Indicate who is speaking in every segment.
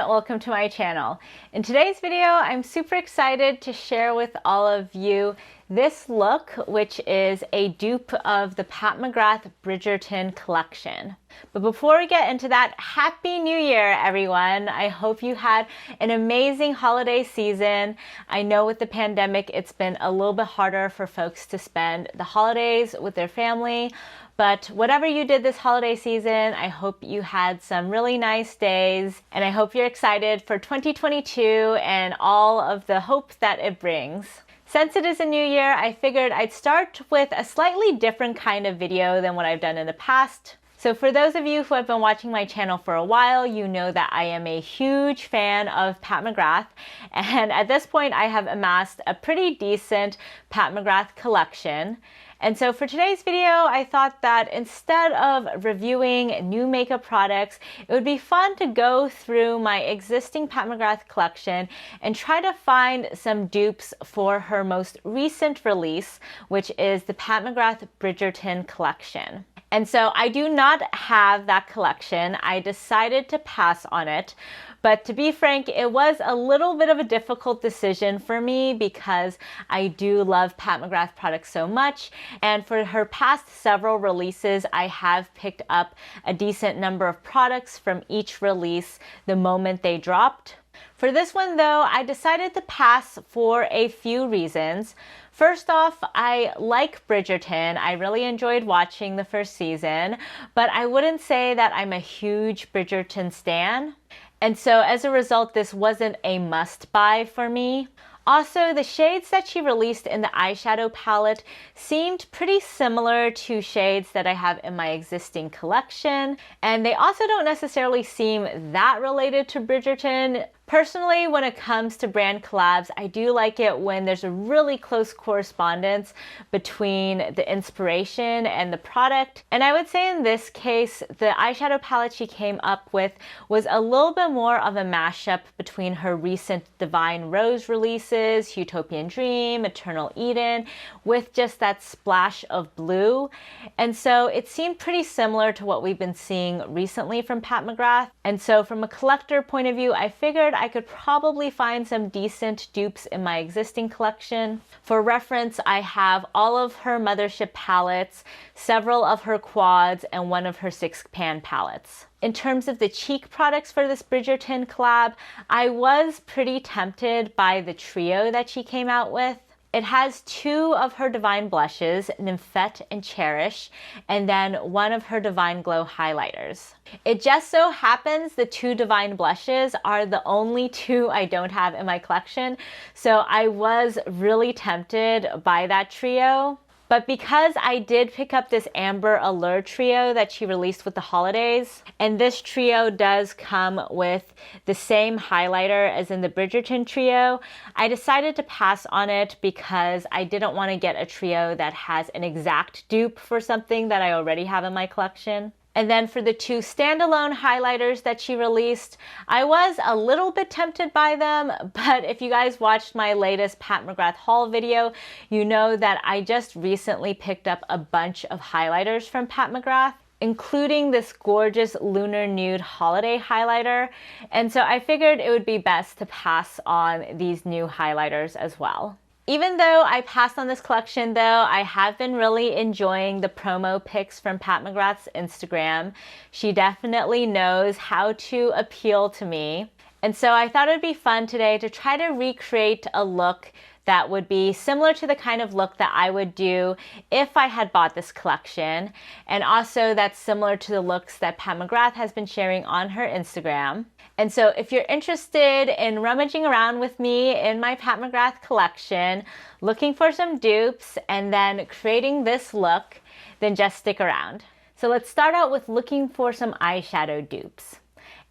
Speaker 1: welcome to my channel. In today's video, I'm super excited to share with all of you this look, which is a dupe of the Pat McGrath Bridgerton Collection. But before we get into that, Happy New Year, everyone. I hope you had an amazing holiday season. I know with the pandemic, it's been a little bit harder for folks to spend the holidays with their family. But whatever you did this holiday season, I hope you had some really nice days, and I hope you're excited for 2022 and all of the hope that it brings. Since it is a new year, I figured I'd start with a slightly different kind of video than what I've done in the past. So for those of you who have been watching my channel for a while, you know that I am a huge fan of Pat McGrath, and at this point I have amassed a pretty decent Pat McGrath collection. And so for today's video, I thought that instead of reviewing new makeup products, it would be fun to go through my existing Pat McGrath collection and try to find some dupes for her most recent release, which is the Pat McGrath Bridgerton Collection. And so I do not have that collection. I decided to pass on it. But to be frank, it was a little bit of a difficult decision for me because I do love Pat McGrath products so much. And for her past several releases, I have picked up a decent number of products from each release the moment they dropped. For this one though, I decided to pass for a few reasons. First off, I like Bridgerton. I really enjoyed watching the first season, but I wouldn't say that I'm a huge Bridgerton stan. And so as a result, this wasn't a must buy for me. Also, the shades that she released in the eyeshadow palette seemed pretty similar to shades that I have in my existing collection. And they also don't necessarily seem that related to Bridgerton. Personally, when it comes to brand collabs, I do like it when there's a really close correspondence between the inspiration and the product. And I would say in this case, the eyeshadow palette she came up with was a little bit more of a mashup between her recent Divine Rose releases, Huetopian Dream, Eternal Eden, with just that splash of blue. And so it seemed pretty similar to what we've been seeing recently from Pat McGrath. And so from a collector point of view, I figured I could probably find some decent dupes in my existing collection. For reference, I have all of her Mothership palettes, several of her quads, and one of her 6-pan palettes. In terms of the cheek products for this Bridgerton collab, I was pretty tempted by the trio that she came out with. It has 2 of her Divine blushes, Nymphette and Cherish, and then one of her Divine Glow highlighters. It just so happens the 2 Divine blushes are the only 2 I don't have in my collection, so I was really tempted by that trio. But because I did pick up this Amber Allure trio that she released with the holidays, and this trio does come with the same highlighter as in the Bridgerton trio, I decided to pass on it because I didn't want to get a trio that has an exact dupe for something that I already have in my collection. And then for the 2 standalone highlighters that she released, I was a little bit tempted by them, but if you guys watched my latest Pat McGrath haul video, you know that I just recently picked up a bunch of highlighters from Pat McGrath, including this gorgeous Lunar Nude holiday highlighter. And so I figured it would be best to pass on these new highlighters as well. Even though I passed on this collection though, I have been really enjoying the promo pics from Pat McGrath's Instagram. She definitely knows how to appeal to me. And so I thought it'd be fun today to try to recreate a look that would be similar to the kind of look that I would do if I had bought this collection. And also that's similar to the looks that Pat McGrath has been sharing on her Instagram. And so if you're interested in rummaging around with me in my Pat McGrath collection, looking for some dupes and then creating this look, then just stick around. So let's start out with looking for some eyeshadow dupes.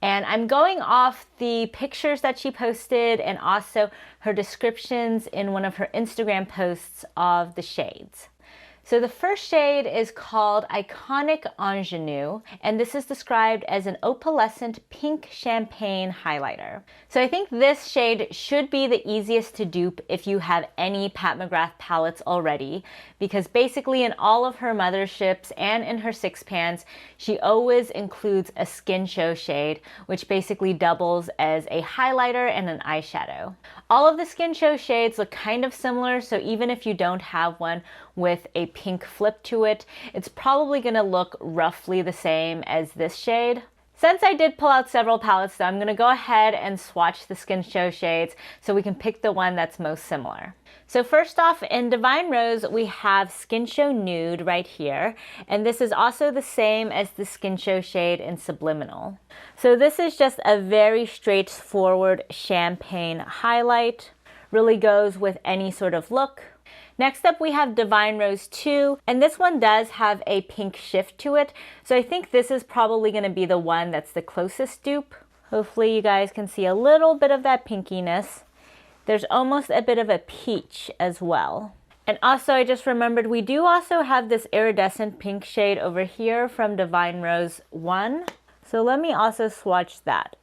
Speaker 1: And I'm going off the pictures that she posted and also her descriptions in one of her Instagram posts of the shades. So the first shade is called Iconic Ingenue, and this is described as an opalescent pink champagne highlighter. So I think this shade should be the easiest to dupe if you have any Pat McGrath palettes already, because basically in all of her Motherships and in her six pans, she always includes a skin show shade, which basically doubles as a highlighter and an eyeshadow. All of the skin show shades look kind of similar, so even if you don't have one with a pink flip to it, it's probably going to look roughly the same as this shade. Since I did pull out several palettes though, I'm going to go ahead and swatch the skin show shades so we can pick the one that's most similar. So first off, in Divine Rose, we have Skin Show Nude right here, and this is also the same as the Skin Show shade in Subliminal. So this is just a very straightforward champagne highlight, really goes with any sort of look. Next up we have Divine Rose 2, and this one does have a pink shift to it, so I think this is probably going to be the one that's the closest dupe. Hopefully you guys can see a little bit of that pinkiness. There's almost a bit of a peach as well. And also I just remembered we do also have this iridescent pink shade over here from Divine Rose 1. So let me also swatch that.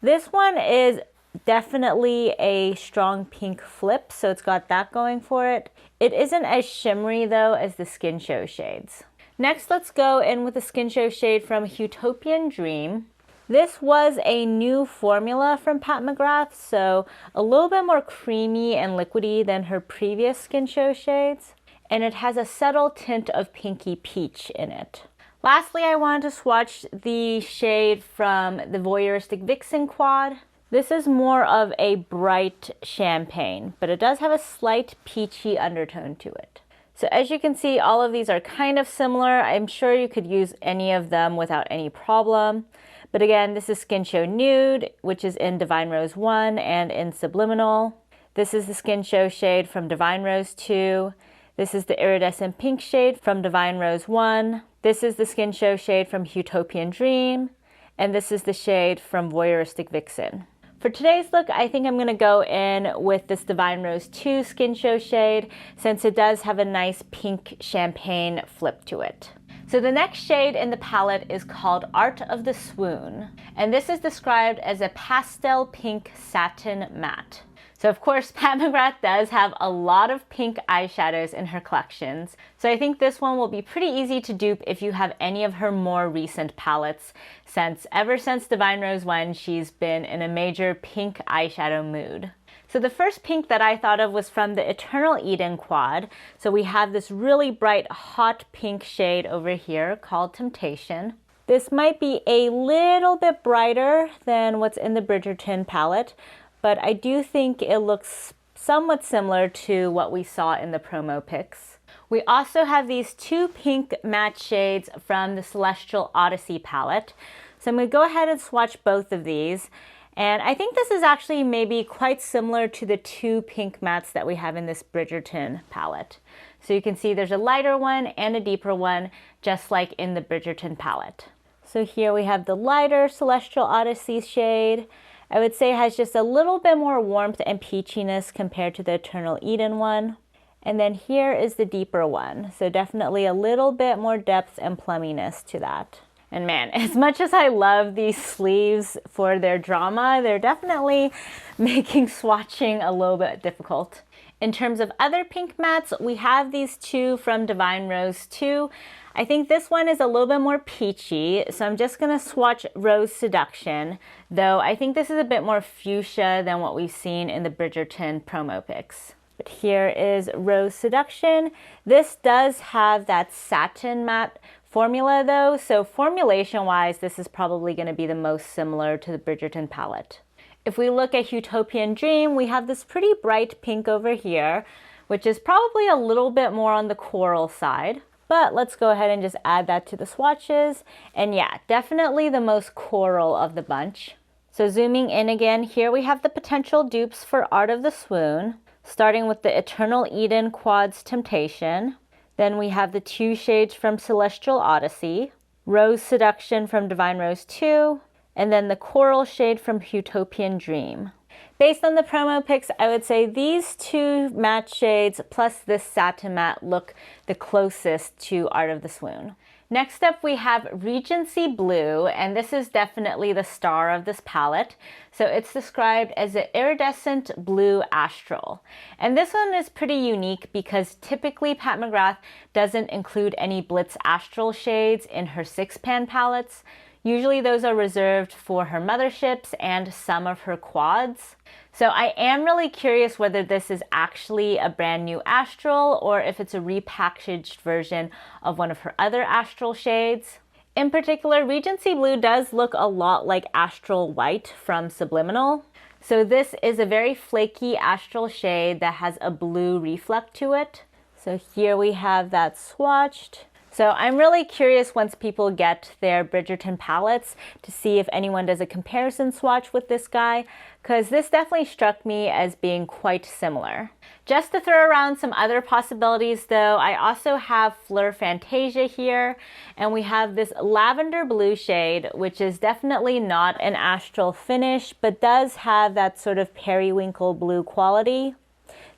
Speaker 1: This one is definitely a strong pink flip, so it's got that going for it. It isn't as shimmery though as the Skin Show shades. Next, let's go in with the Skin Show shade from Huetopian Dream. This was a new formula from Pat McGrath, so a little bit more creamy and liquidy than her previous Skin Show shades, and it has a subtle tint of pinky peach in it. Lastly, I wanted to swatch the shade from the Voyeuristic Vixen quad. This is more of a bright champagne, but it does have a slight peachy undertone to it. So as you can see, all of these are kind of similar. I'm sure you could use any of them without any problem. But again, this is Skin Show Nude, which is in Divine Rose 1 and in Subliminal. This is the Skin Show shade from Divine Rose 2. This is the iridescent pink shade from Divine Rose 1. This is the Skin Show shade from Huetopian Dream. And this is the shade from Voyeuristic Vixen. For today's look, I think I'm going to go in with this Divine Rose 2 Skin Show shade, since it does have a nice pink champagne flip to it. So the next shade in the palette is called Art of the Swoon, and this is described as a pastel pink satin matte. So of course, Pat McGrath does have a lot of pink eyeshadows in her collections, so I think this one will be pretty easy to dupe if you have any of her more recent palettes, since ever since Divine Rose 1, she's been in a major pink eyeshadow mood. So the first pink that I thought of was from the Eternal Eden quad. So we have this really bright hot pink shade over here called Temptation. This might be a little bit brighter than what's in the Bridgerton palette, but I do think it looks somewhat similar to what we saw in the promo pics. We also have these two pink matte shades from the Celestial Odyssey palette. So I'm going to go ahead and swatch both of these. And I think this is actually maybe quite similar to the two pink mattes that we have in this Bridgerton palette. So you can see there's a lighter one and a deeper one, just like in the Bridgerton palette. So here we have the lighter Celestial Odyssey shade. I would say it has just a little bit more warmth and peachiness compared to the Eternal Eden one. And then here is the deeper one. So definitely a little bit more depth and plumminess to that. And man, as much as I love these sleeves for their drama, they're definitely making swatching a little bit difficult. In terms of other pink mattes, we have these two from Divine Rose 2. I think this one is a little bit more peachy, so I'm just going to swatch Rose Seduction, though I think this is a bit more fuchsia than what we've seen in the Bridgerton promo pics. But here is Rose Seduction. This does have that satin matte formula though, so formulation wise this is probably going to be the most similar to the Bridgerton palette. If we look at Huetopian Dream, we have this pretty bright pink over here, which is probably a little bit more on the coral side, but let's go ahead and just add that to the swatches. And yeah, definitely the most coral of the bunch. So zooming in again, here we have the potential dupes for Art of the Swoon, starting with the Eternal Eden quad's Temptation. Then we have the two shades from Celestial Odyssey, Rose Seduction from Divine Rose 2, and then the coral shade from Huetopian Dream. Based on the promo pics, I would say these two matte shades plus this satin matte look the closest to Art of the Swoon. Next up, we have Regency Blue, and this is definitely the star of this palette. So it's described as an iridescent blue astral. And this one is pretty unique because typically Pat McGrath doesn't include any Blitz astral shades in her 6-pan palettes. Usually those are reserved for her motherships and some of her quads. So I am really curious whether this is actually a brand new astral or if it's a repackaged version of one of her other astral shades. In particular, Regency Blue does look a lot like Astral White from Subliminal. So this is a very flaky astral shade that has a blue reflect to it. So here we have that swatched. So I'm really curious once people get their Bridgerton palettes to see if anyone does a comparison swatch with this guy, because this definitely struck me as being quite similar. Just to throw around some other possibilities though, I also have Fleur Fantasia here, and we have this lavender blue shade, which is definitely not an astral finish, but does have that sort of periwinkle blue quality.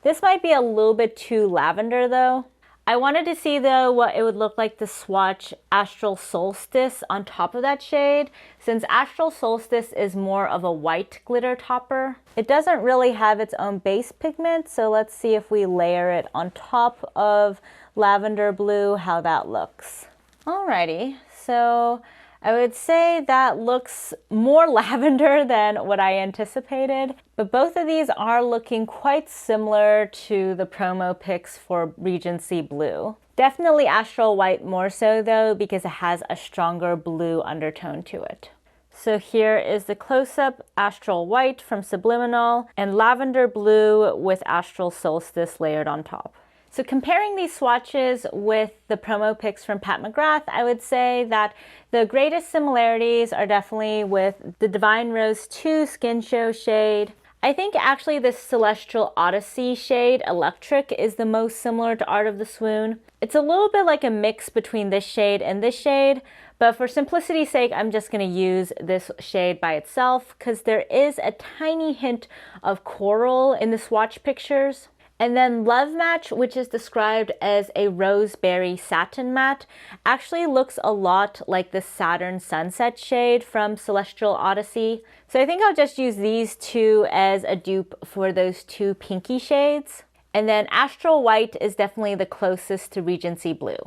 Speaker 1: This might be a little bit too lavender though. I wanted to see though what it would look like to swatch Astral Solstice on top of that shade, since Astral Solstice is more of a white glitter topper. It doesn't really have its own base pigment, so let's see if we layer it on top of lavender blue, how that looks. Alrighty, so I would say that looks more lavender than what I anticipated, but both of these are looking quite similar to the promo pics for Regency Blue. Definitely Astral White more so though, because it has a stronger blue undertone to it. So here is the close-up Astral White from Subliminal and lavender blue with Astral Solstice layered on top. So comparing these swatches with the promo pics from Pat McGrath, I would say that the greatest similarities are definitely with the Divine Rose 2 Skin Show shade. I think actually this Celestial Odyssey shade, Electric, is the most similar to Art of the Swoon. It's a little bit like a mix between this shade and this shade, but for simplicity's sake, I'm just going to use this shade by itself because there is a tiny hint of coral in the swatch pictures. And then Love Match, which is described as a roseberry satin matte, actually looks a lot like the Saturn Sunset shade from Celestial Odyssey. So I think I'll just use these two as a dupe for those two pinky shades. And then Astral White is definitely the closest to Regency Blue.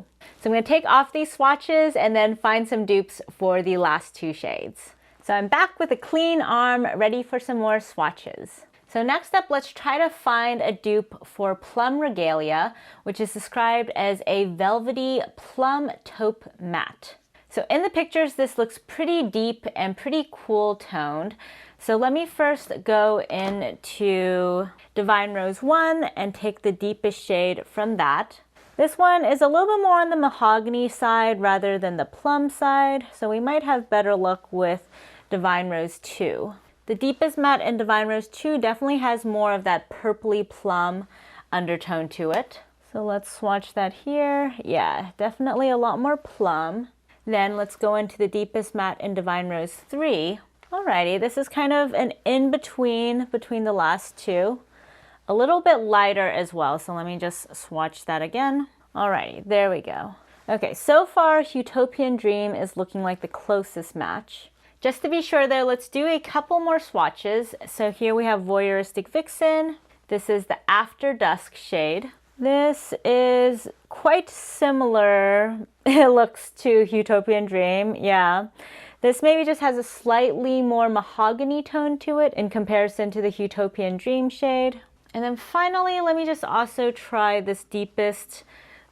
Speaker 1: So I'm going to take off these swatches and then find some dupes for the last two shades. So I'm back with a clean arm, ready for some more swatches. So next up, let's try to find a dupe for Plum Regalia, which is described as a velvety plum taupe matte. So in the pictures, this looks pretty deep and pretty cool toned. So let me first go into Divine Rose 1 and take the deepest shade from that. This one is a little bit more on the mahogany side rather than the plum side, so we might have better luck with Divine Rose 2. The deepest matte in Divine Rose 2 definitely has more of that purpley plum undertone to it. So let's swatch that here. Yeah, definitely a lot more plum. Then let's go into the deepest matte in Divine Rose 3. Alrighty, this is kind of an in-between between the last two. A little bit lighter as well, so let me just swatch that again. Alrighty, there we go. Okay, so far Huetopian Dream is looking like the closest match. Just to be sure though, let's do a couple more swatches. So here we have Voyeuristic Vixen. This is the After Dusk shade. This is quite similar, it looks, to Huetopian Dream, yeah. This maybe just has a slightly more mahogany tone to it in comparison to the Huetopian Dream shade. And then finally, let me just also try this deepest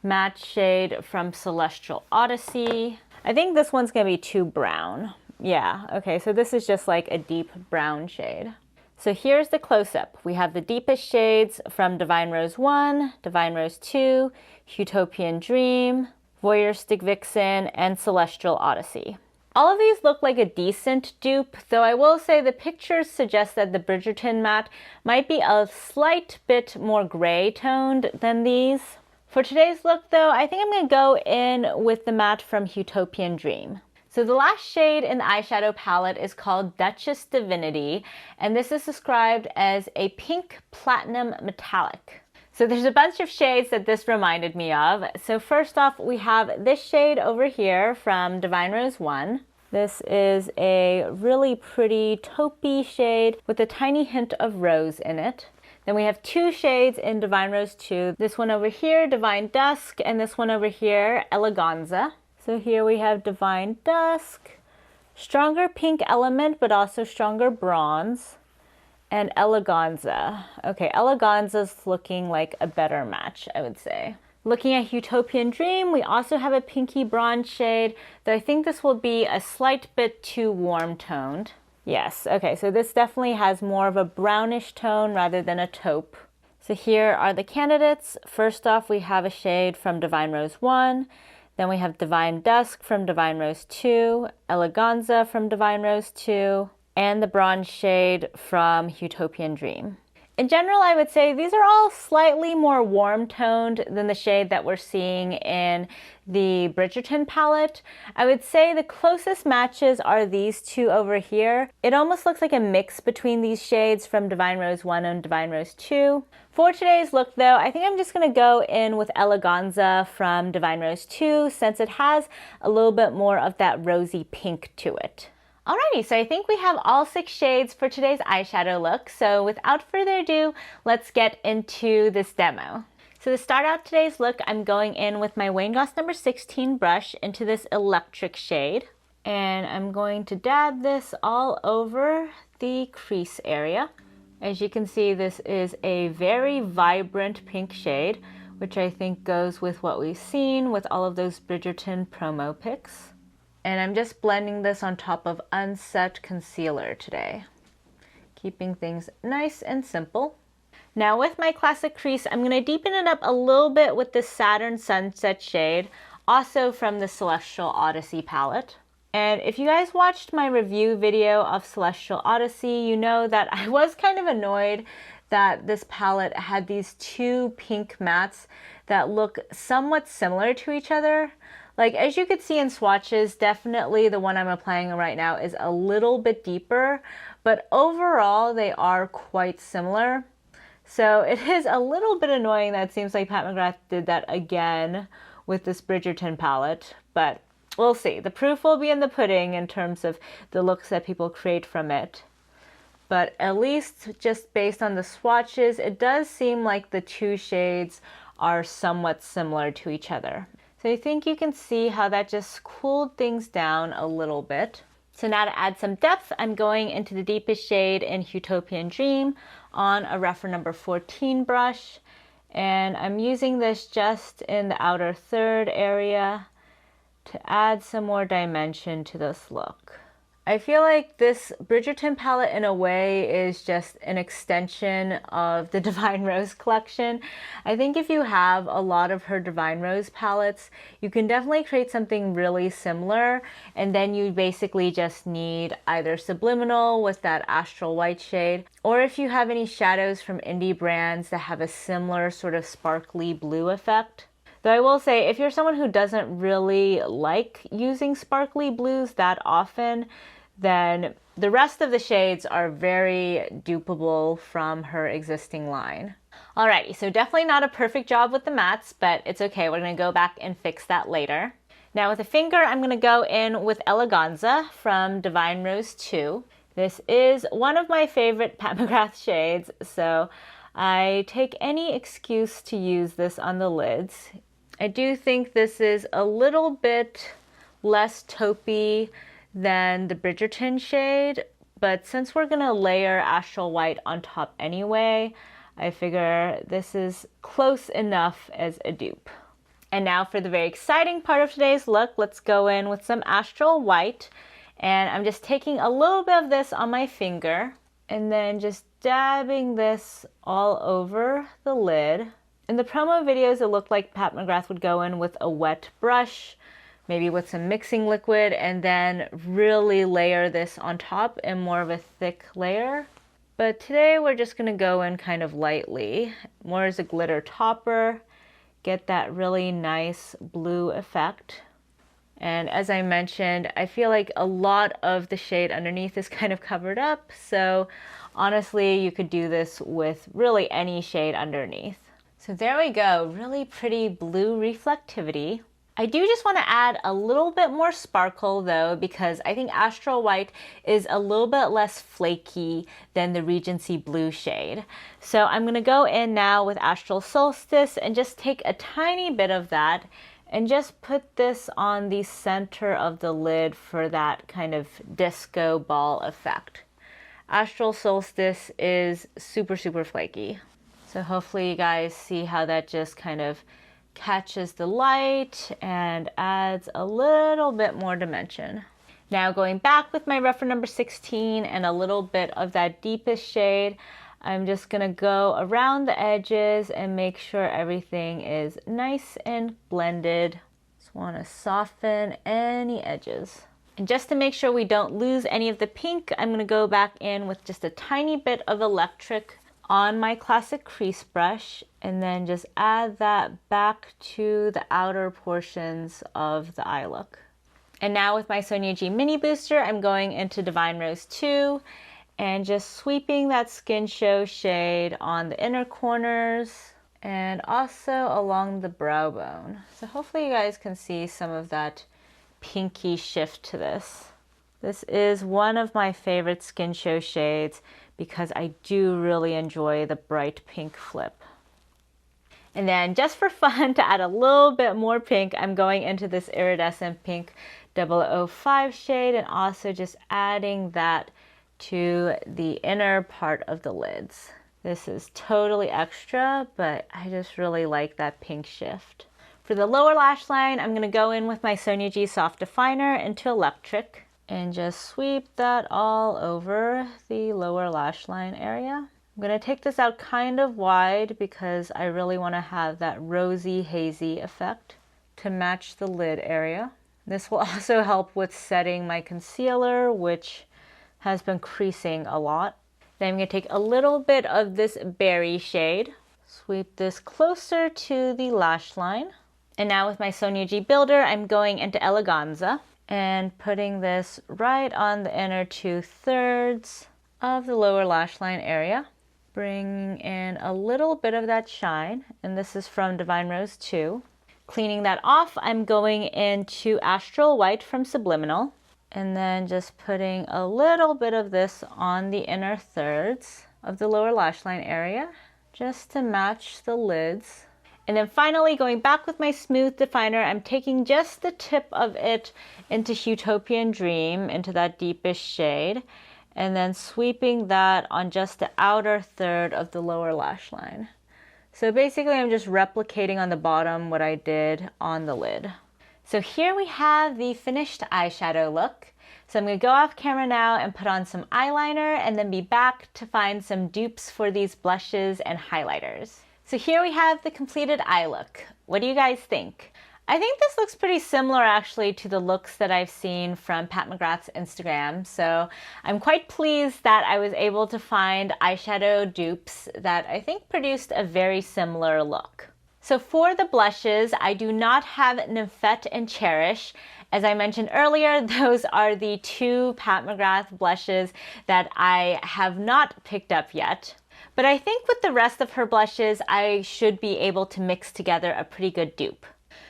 Speaker 1: matte shade from Celestial Odyssey. I think this one's gonna be too brown. Yeah, okay, so this is just like a deep brown shade. So here's the close-up. We have the deepest shades from Divine Rose 1, Divine Rose 2, Huetopian Dream, Voyeuristic Vixen, and Celestial Odyssey. All of these look like a decent dupe, though I will say the pictures suggest that the Bridgerton matte might be a slight bit more gray toned than these. For today's look though, I think I'm going to go in with the matte from Huetopian Dream. So the last shade in the eyeshadow palette is called Duchess Divinity, and this is described as a pink platinum metallic. So there's a bunch of shades that this reminded me of. So first off, we have this shade over here from Divine Rose 1. This is a really pretty taupey shade with a tiny hint of rose in it. Then we have two shades in Divine Rose 2. This one over here, Divine Dusk, and this one over here, Eleganza. So here we have Divine Dusk, stronger pink element, but also stronger bronze, and Eleganza. Okay, Eleganza's looking like a better match, I would say. Looking at Huetopian Dream, we also have a pinky bronze shade, though I think this will be a slight bit too warm toned. Yes, okay, so this definitely has more of a brownish tone rather than a taupe. So here are the candidates. First off, we have a shade from Divine Rose 1. Then we have Divine Dusk from Divine Rose 2, Eleganza from Divine Rose 2, and the bronze shade from Huetopian Dream. In general, I would say these are all slightly more warm toned than the shade that we're seeing in the Bridgerton palette. I would say the closest matches are these two over here. It almost looks like a mix between these shades from Divine Rose 1 and Divine Rose 2. For today's look though, I think I'm just going to go in with Eleganza from Divine Rose 2 since it has a little bit more of that rosy pink to it. Alrighty, so I think we have all 6 shades for today's eyeshadow look. So without further ado, let's get into this demo. So to start out today's look, I'm going in with my Wayne Goss number 16 brush into this electric shade. And I'm going to dab this all over the crease area. As you can see, this is a very vibrant pink shade, which I think goes with what we've seen with all of those Bridgerton promo pics. And I'm just blending this on top of unset concealer today, keeping things nice and simple. Now with my classic crease, I'm going to deepen it up a little bit with this Saturn Sunset shade, also from the Celestial Odyssey palette. And if you guys watched my review video of Celestial Odyssey, you know that I was kind of annoyed that this palette had these two pink mattes that look somewhat similar to each other. Like, as you could see in swatches, definitely the one I'm applying right now is a little bit deeper, but overall they are quite similar. So it is a little bit annoying that it seems like Pat McGrath did that again with this Bridgerton palette, but we'll see. The proof will be in the pudding in terms of the looks that people create from it. But at least just based on the swatches, it does seem like the two shades are somewhat similar to each other. So I think you can see how that just cooled things down a little bit. So now to add some depth, I'm going into the deepest shade in Huetopian Dream on a Rephr number 14 brush. And I'm using this just in the outer third area to add some more dimension to this look. I feel like this Bridgerton palette in a way is just an extension of the Divine Rose collection. I think if you have a lot of her Divine Rose palettes, you can definitely create something really similar, and then you basically just need either Subliminal with that Astral White shade, or if you have any shadows from indie brands that have a similar sort of sparkly blue effect. Though I will say, if you're someone who doesn't really like using sparkly blues that often, then the rest of the shades are very dupeable from her existing line. Alrighty, so definitely not a perfect job with the mattes, but it's okay. We're going to go back and fix that later. Now with a finger, I'm going to go in with Eleganza from Divine Rose 2. This is one of my favorite Pat McGrath shades, so I take any excuse to use this on the lids. I do think this is a little bit less taupey than the Bridgerton shade, but since we're gonna layer Astral White on top anyway, I figure this is close enough as a dupe. And now for the very exciting part of today's look, let's go in with some Astral White. And I'm just taking a little bit of this on my finger and then just dabbing this all over the lid. In the promo videos, it looked like Pat McGrath would go in with a wet brush, maybe with some mixing liquid, and then really layer this on top in more of a thick layer. But today we're just gonna go in kind of lightly, more as a glitter topper, get that really nice blue effect. And as I mentioned, I feel like a lot of the shade underneath is kind of covered up. So honestly, you could do this with really any shade underneath. So there we go, really pretty blue reflectivity. I do just want to add a little bit more sparkle though, because I think Astral White is a little bit less flaky than the Regency Blue shade. So I'm going to go in now with Astral Solstice and just take a tiny bit of that and just put this on the center of the lid for that kind of disco ball effect. Astral Solstice is super, super flaky. So hopefully you guys see how that just kind of catches the light and adds a little bit more dimension. Now going back with my reference number 16 and a little bit of that deepest shade, I'm just gonna go around the edges and make sure everything is nice and blended. Just wanna soften any edges. And just to make sure we don't lose any of the pink, I'm gonna go back in with just a tiny bit of electric on my classic crease brush and then just add that back to the outer portions of the eye look. And now with my Sonia G Mini Booster, I'm going into Divine Rose 2 and just sweeping that Skin Show shade on the inner corners and also along the brow bone. So hopefully you guys can see some of that pinky shift to this. This is one of my favorite Skin Show shades because I do really enjoy the bright pink flip. And then just for fun, to add a little bit more pink, I'm going into this Iridescent Pink 005 shade and also just adding that to the inner part of the lids. This is totally extra, but I just really like that pink shift. For the lower lash line, I'm gonna go in with my Sonia G Soft Definer into Electric and just sweep that all over the lower lash line area. I'm gonna take this out kind of wide because I really wanna have that rosy, hazy effect to match the lid area. This will also help with setting my concealer, which has been creasing a lot. Then I'm gonna take a little bit of this berry shade, sweep this closer to the lash line. And now with my Sonia G Builder, I'm going into Eleganza and putting this right on the inner 2/3 of the lower lash line area. Bringing in a little bit of that shine, and this is from Divine Rose 2. Cleaning that off, I'm going into Astral White from Subliminal, and then just putting a little bit of this on the inner thirds of the lower lash line area, just to match the lids. And then finally, going back with my Smooth Definer, I'm taking just the tip of it into Huetopian Dream, into that deepest shade, and then sweeping that on just the outer third of the lower lash line. So basically, I'm just replicating on the bottom what I did on the lid. So here we have the finished eyeshadow look. So I'm gonna go off camera now and put on some eyeliner and then be back to find some dupes for these blushes and highlighters. So here we have the completed eye look. What do you guys think? I think this looks pretty similar actually to the looks that I've seen from Pat McGrath's Instagram. So I'm quite pleased that I was able to find eyeshadow dupes that I think produced a very similar look. So for the blushes, I do not have Nymphette and Cherish. As I mentioned earlier, those are the two Pat McGrath blushes that I have not picked up yet. But I think with the rest of her blushes, I should be able to mix together a pretty good dupe.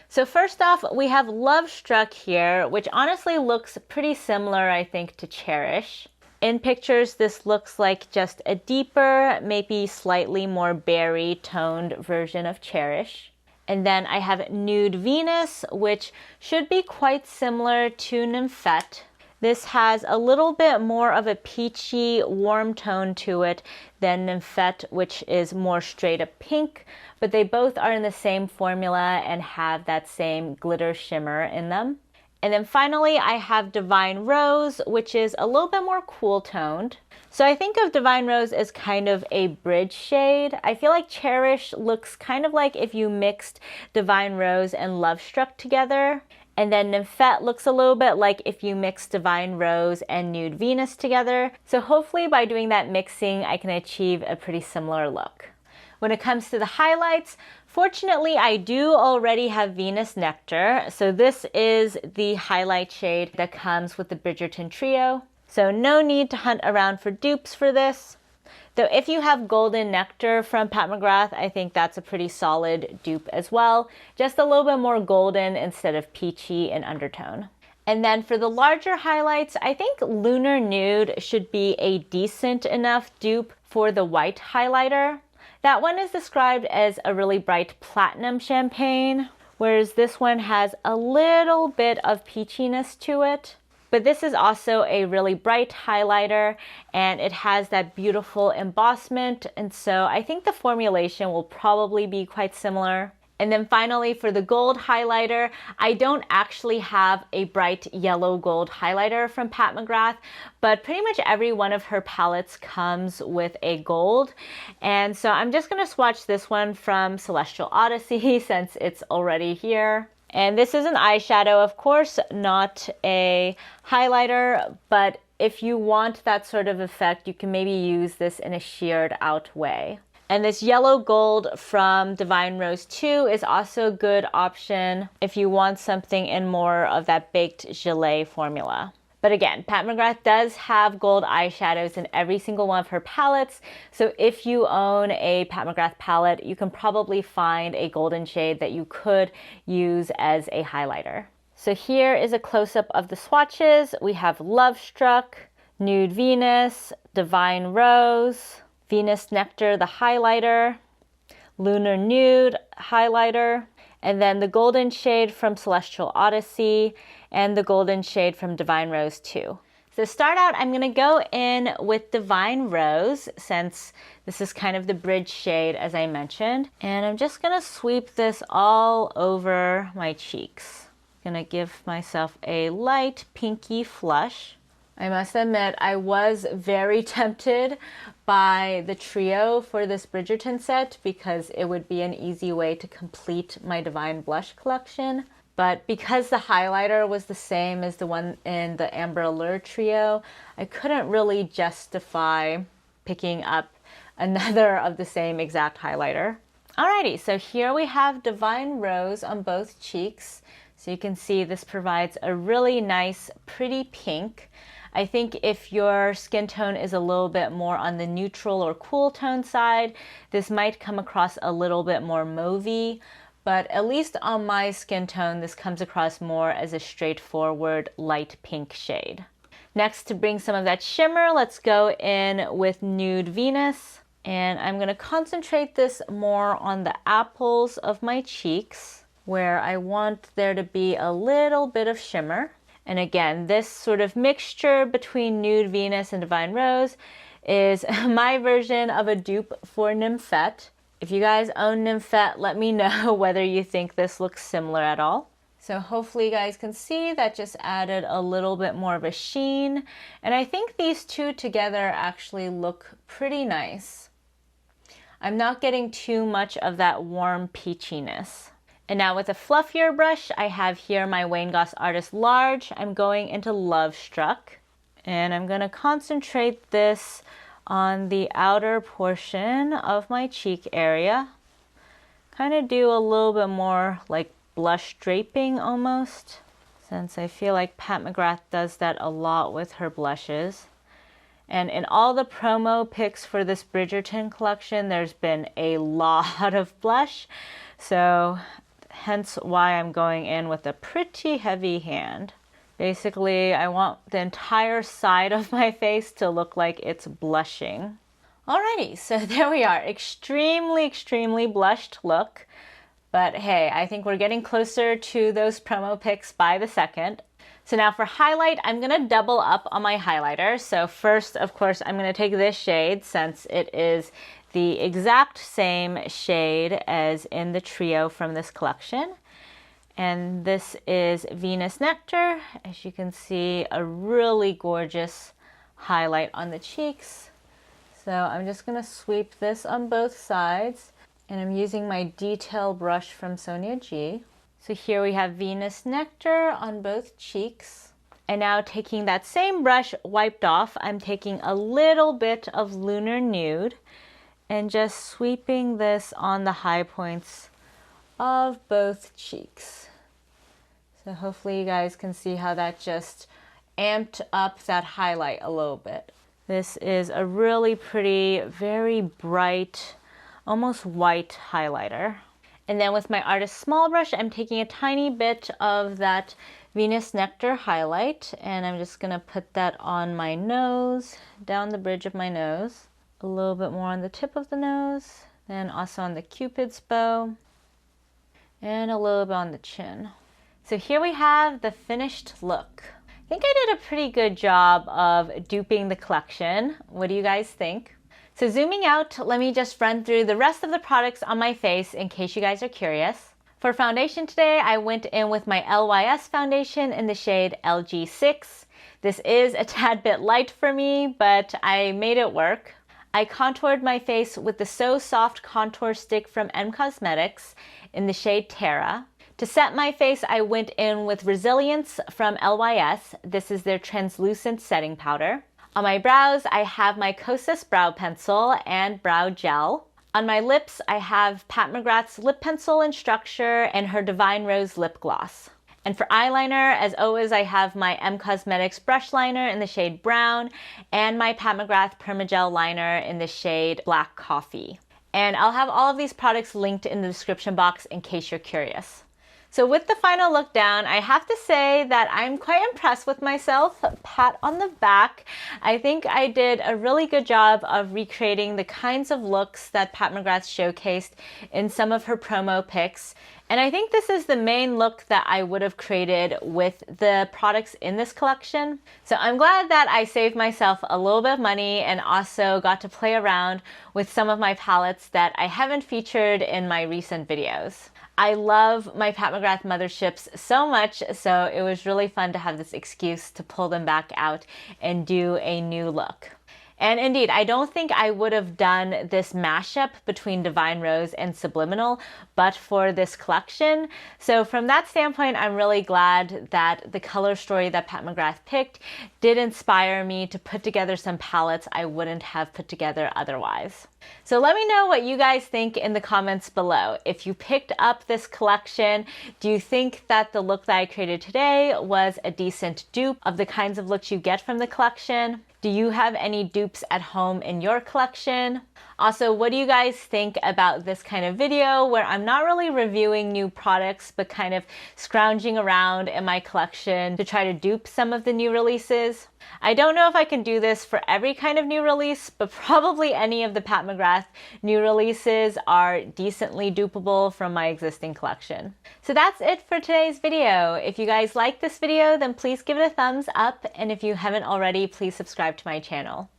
Speaker 1: So first off, we have Love Struck here, which honestly looks pretty similar, I think, to Cherish. In pictures, this looks like just a deeper, maybe slightly more berry toned version of Cherish. And then I have Nude Venus, which should be quite similar to Nymphette. This has a little bit more of a peachy, warm tone to it than Nymphette, which is more straight up pink, but they both are in the same formula and have that same glitter shimmer in them. And then finally, I have Divine Rose, which is a little bit more cool toned. So I think of Divine Rose as kind of a bridge shade. I feel like Cherish looks kind of like if you mixed Divine Rose and Love Struck together. And then Nymphette looks a little bit like if you mix Divine Rose and Nude Venus together. So hopefully by doing that mixing, I can achieve a pretty similar look. When it comes to the highlights, fortunately, I do already have Venus Nectar. So this is the highlight shade that comes with the Bridgerton trio. So no need to hunt around for dupes for this. Though if you have Golden Nectar from Pat McGrath, I think that's a pretty solid dupe as well. Just a little bit more golden instead of peachy in undertone. And then for the larger highlights, I think Lunar Nude should be a decent enough dupe for the white highlighter. That one is described as a really bright platinum champagne, whereas this one has a little bit of peachiness to it. But this is also a really bright highlighter, and it has that beautiful embossment, and so I think the formulation will probably be quite similar. And then finally, for the gold highlighter, I don't actually have a bright yellow gold highlighter from Pat McGrath, but pretty much every one of her palettes comes with a gold. And so I'm just going to swatch this one from Celestial Odyssey since it's already here. And this is an eyeshadow, of course, not a highlighter, but if you want that sort of effect, you can maybe use this in a sheared out way. And this yellow gold from Divine Rose 2 is also a good option if you want something in more of that baked gelée formula. But again, Pat McGrath does have gold eyeshadows in every single one of her palettes. So if you own a Pat McGrath palette, you can probably find a golden shade that you could use as a highlighter. So here is a close-up of the swatches. We have Love Struck, Nude Venus, Divine Rose, Venus Nectar, the highlighter, Lunar Nude highlighter, and then the golden shade from Celestial Odyssey and the golden shade from Divine Rose 2. So to start out, I'm going to go in with Divine Rose since this is kind of the bridge shade as I mentioned. And I'm just going to sweep this all over my cheeks. I'm going to give myself a light pinky flush. I must admit, I was very tempted by the trio for this Bridgerton set because it would be an easy way to complete my Divine Blush collection. But because the highlighter was the same as the one in the Amber Allure trio, I couldn't really justify picking up another of the same exact highlighter. Alrighty, so here we have Divine Rose on both cheeks. So you can see this provides a really nice, pretty pink. I think if your skin tone is a little bit more on the neutral or cool tone side, this might come across a little bit more mauvey, but at least on my skin tone, this comes across more as a straightforward light pink shade. Next, to bring some of that shimmer, let's go in with Nude Venus, and I'm going to concentrate this more on the apples of my cheeks, where I want there to be a little bit of shimmer. And again, this sort of mixture between Nude Venus and Divine Rose is my version of a dupe for Nymphette. If you guys own Nymphette, let me know whether you think this looks similar at all. So hopefully you guys can see that just added a little bit more of a sheen. And I think these two together actually look pretty nice. I'm not getting too much of that warm peachiness. And now with a fluffier brush, I have here my Wayne Goss Artist Large. I'm going into Love Struck. And I'm going to concentrate this on the outer portion of my cheek area. Kind of do a little bit more like blush draping almost, since I feel like Pat McGrath does that a lot with her blushes. And in all the promo pics for this Bridgerton collection, there's been a lot of blush. So hence why I'm going in with a pretty heavy hand. Basically, I want the entire side of my face to look like it's blushing. Alrighty, so there we are. Extremely blushed look. But hey, I think we're getting closer to those promo pics by the second. So now for highlight, I'm going to double up on my highlighter. So first, of course, I'm going to take this shade since it is the exact same shade as in the trio from this collection. And this is Venus Nectar. As you can see, a really gorgeous highlight on the cheeks. So I'm just going to sweep this on both sides. And I'm using my detail brush from Sonia G. So here we have Venus Nectar on both cheeks. And now taking that same brush wiped off, I'm taking a little bit of Lunar Nude. and just sweeping this on the high points of both cheeks. So hopefully you guys can see how that just amped up that highlight a little bit. This is a really pretty, very bright, almost white highlighter. And then with my Artist Small Brush, I'm taking a tiny bit of that Venus Nectar highlight, and I'm just gonna put that on my nose, down the bridge of my nose, a little bit more on the tip of the nose, then also on the Cupid's bow, and a little bit on the chin. So here we have the finished look. I think I did a pretty good job of duping the collection. What do you guys think? So zooming out, let me just run through the rest of the products on my face in case you guys are curious. For foundation today, I went in with my LYS foundation in the shade LG6. This is a tad bit light for me, but I made it work. I contoured my face with the So Soft contour stick from M Cosmetics in the shade Terra. To set my face, I went in with Resilience from LYS. This is their translucent setting powder. On my brows, I have my Kosas brow pencil and brow gel. On my lips, I have Pat McGrath's lip pencil in Structure and her Divine Rose lip gloss. And for eyeliner, as always, I have my M Cosmetics brush liner in the shade Brown and my Pat McGrath Permagel liner in the shade Black Coffee. And I'll have all of these products linked in the description box in case you're curious. So with the final look down, I have to say that I'm quite impressed with myself. Pat on the back. I think I did a really good job of recreating the kinds of looks that Pat McGrath showcased in some of her promo pics. And I think this is the main look that I would have created with the products in this collection. So I'm glad that I saved myself a little bit of money and also got to play around with some of my palettes that I haven't featured in my recent videos. I love my Pat McGrath Motherships so much, so it was really fun to have this excuse to pull them back out and do a new look. And indeed, I don't think I would have done this mashup between Divine Rose and Subliminal but for this collection. So from that standpoint, I'm really glad that the color story that Pat McGrath picked did inspire me to put together some palettes I wouldn't have put together otherwise. So let me know what you guys think in the comments below. If you picked up this collection, do you think that the look that I created today was a decent dupe of the kinds of looks you get from the collection? Do you have any dupes at home in your collection? Also, what do you guys think about this kind of video where I'm not really reviewing new products but kind of scrounging around in my collection to try to dupe some of the new releases? I don't know if I can do this for every kind of new release, but probably any of the Pat McGrath new releases are decently dupeable from my existing collection. So that's it for today's video. If you guys like this video, then please give it a thumbs up, and if you haven't already, please subscribe to my channel.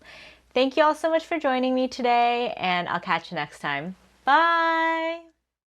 Speaker 1: Thank you all so much for joining me today, and I'll catch you next time. Bye!